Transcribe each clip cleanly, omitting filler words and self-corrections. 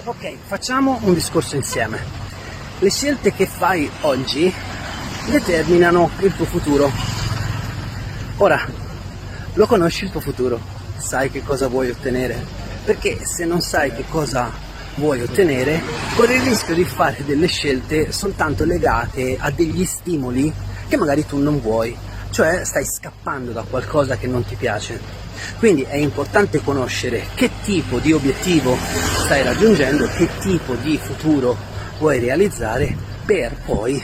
Ok, facciamo un discorso insieme. Le scelte che fai oggi determinano il tuo futuro. Ora, lo conosci il tuo futuro? Sai che cosa vuoi ottenere? Perché se non sai che cosa vuoi ottenere, corri il rischio di fare delle scelte soltanto legate a degli stimoli che magari tu non vuoi, cioè stai scappando da qualcosa che non ti piace. Quindi è importante conoscere che tipo di obiettivo stai raggiungendo, che tipo di futuro vuoi realizzare per poi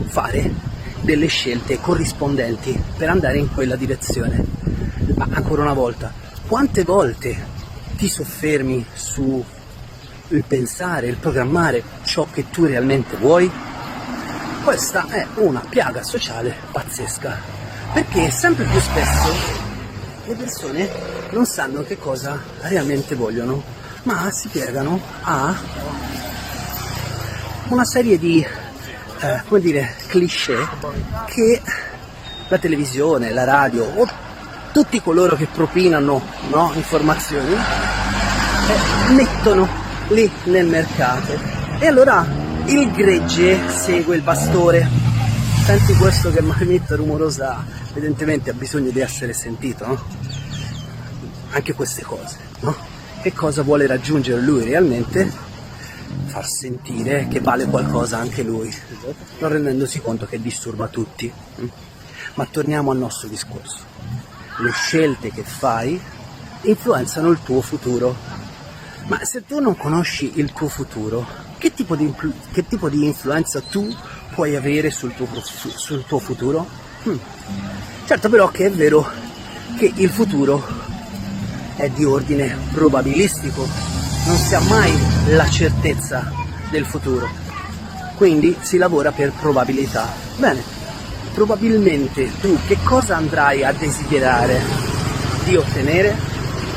fare delle scelte corrispondenti per andare in quella direzione. Ma ancora una volta, quante volte ti soffermi sul pensare, il programmare ciò che tu realmente vuoi? Questa è una piaga sociale pazzesca, perché sempre più spesso le persone non sanno che cosa realmente vogliono, ma si piegano a una serie di cliché che la televisione, la radio o tutti coloro che propinano, no, informazioni mettono lì nel mercato, e allora il gregge segue il pastore. Senti questo che marmetta rumorosa, evidentemente ha bisogno di essere sentito, no? Anche queste cose, no? Che cosa vuole raggiungere lui realmente? Far sentire che vale qualcosa anche lui, non rendendosi conto che disturba tutti. Ma torniamo al nostro discorso. Le scelte che fai influenzano il tuo futuro. Ma se tu non conosci il tuo futuro, che tipo di influenza tu puoi avere sul tuo futuro? Certo, però che è vero che il futuro è di ordine probabilistico, non si ha mai la certezza del futuro, quindi si lavora per probabilità. Bene, probabilmente tu che cosa andrai a desiderare di ottenere?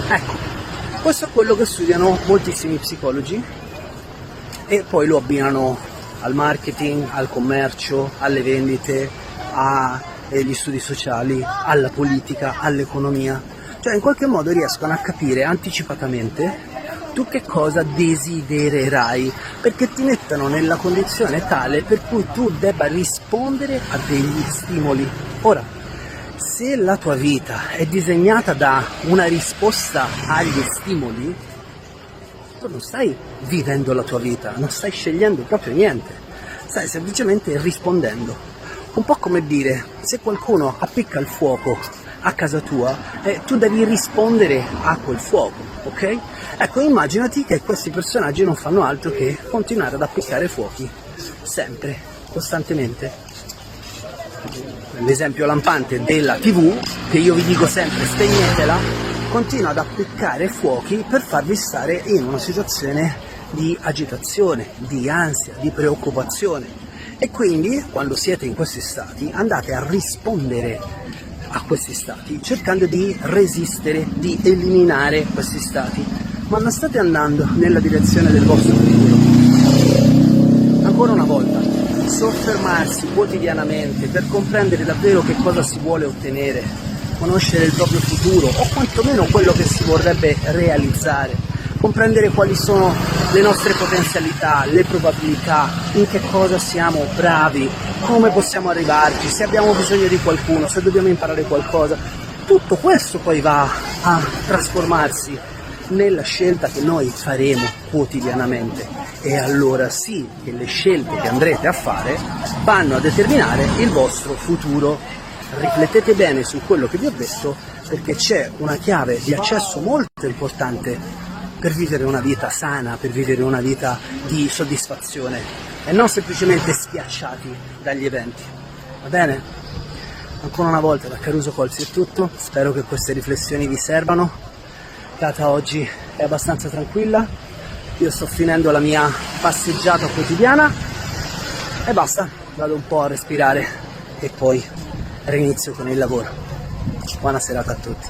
Ecco, questo è quello che studiano moltissimi psicologi e poi lo abbinano al marketing, al commercio, alle vendite, agli studi sociali, alla politica, all'economia. Cioè in qualche modo riescono a capire anticipatamente tu che cosa desidererai, perché ti mettono nella condizione tale per cui tu debba rispondere a degli stimoli. Ora, se la tua vita è disegnata da una risposta agli stimoli, tu non stai vivendo la tua vita, non stai scegliendo proprio niente, stai semplicemente rispondendo. Un po' come dire, se qualcuno appicca il fuoco a casa tua, tu devi rispondere a quel fuoco, ok? Ecco, immaginati che questi personaggi non fanno altro che continuare ad appiccare fuochi, sempre, costantemente. L'esempio lampante della TV, che io vi dico sempre spegnetela, continua ad appiccare fuochi per farvi stare in una situazione di agitazione, di ansia, di preoccupazione. E quindi, quando siete in questi stati, andate a rispondere a questi stati, cercando di resistere, di eliminare questi stati, ma non state andando nella direzione del vostro futuro. Ancora una volta, soffermarsi quotidianamente per comprendere davvero che cosa si vuole ottenere, conoscere il proprio futuro o quantomeno quello che si vorrebbe realizzare, comprendere quali sono le nostre potenzialità, le probabilità, in che cosa siamo bravi, come possiamo arrivarci, se abbiamo bisogno di qualcuno, se dobbiamo imparare qualcosa. Tutto questo poi va a trasformarsi nella scelta che noi faremo quotidianamente, e allora sì che le scelte che andrete a fare vanno a determinare il vostro futuro. Riflettete bene su quello che vi ho detto, perché c'è una chiave di accesso molto importante per vivere una vita sana, per vivere una vita di soddisfazione e non semplicemente schiacciati dagli eventi. Va bene? Ancora una volta da Caruso Colzi è tutto, spero che queste riflessioni vi servano. La data oggi è abbastanza tranquilla, io sto finendo la mia passeggiata quotidiana e basta, vado un po' a respirare e poi rinizio con il lavoro. Buona serata a tutti.